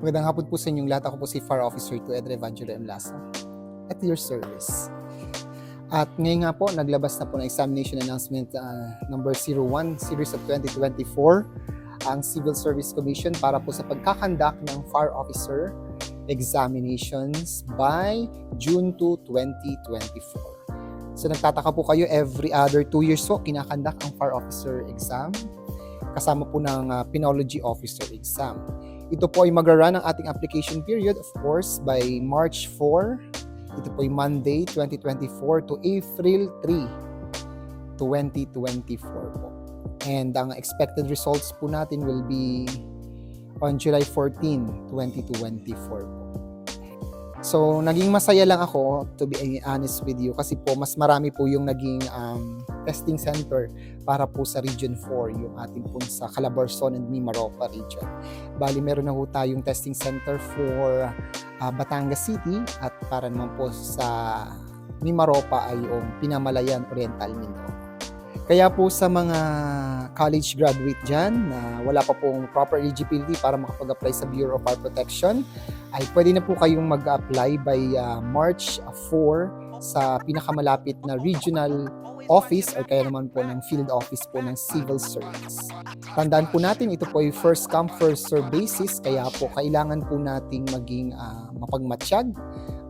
Magandang hapon po sa inyong lahat. Ako po si Fire Officer 2 Edre Evangelo M. Lasa at your service. At ngayon nga po, naglabas na po ng examination announcement number 01 series of 2024 ang Civil Service Commission para po sa pagkakandak ng Fire Officer examinations by June 2, 2024. So nagtataka po kayo, every other 2 years po kinakandak ang Fire Officer exam kasama po ng Penology Officer exam. Ito po ay magra-run ang ating application period, of course, by March 4. Ito po ay Monday, 2024 to April 3, 2024 po. And ang expected results po natin will be on July 14, 2024 po. So, naging masaya lang ako, to be honest with you, kasi po mas marami po yung naging testing center para po sa Region 4, yung ating po sa Calabarzon and Mimaropa region. Bali, meron na po tayong testing center for Batangas City at para naman po sa Mimaropa ay yung Pinamalayan Oriental Mindoro. Kaya po sa mga college graduate dyan na wala pa pong proper eligibility para makapag-apply sa Bureau of Fire Protection, ay pwede na po kayong mag-apply by March 4 sa pinakamalapit na regional office or kaya naman po ng field office po ng civil service. Tandaan po natin, ito po ay first come first serve basis, kaya po kailangan po nating maging mapagmatsyag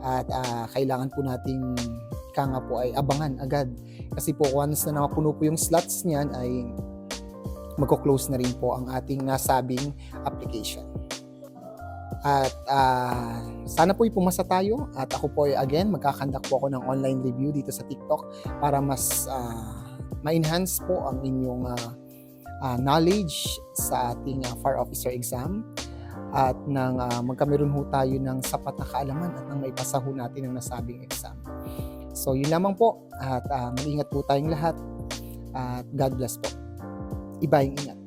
at kailangan po nating nga po ay abangan agad. Kasi po once na nakapuno po yung slots niyan ay magko-close na rin po ang ating nasabing application. At sana po ay pumasa tayo at ako po ay again magkakandak po ako ng online review dito sa TikTok para mas ma-enhance po ang inyong knowledge sa ating fire officer exam at nang magkameron ho tayo ng sapat na kaalaman at nang maipasa ho natin ang nasabing exam. So yun lamang po at mag-ingat po tayong lahat at God bless po. Ibayong ingat.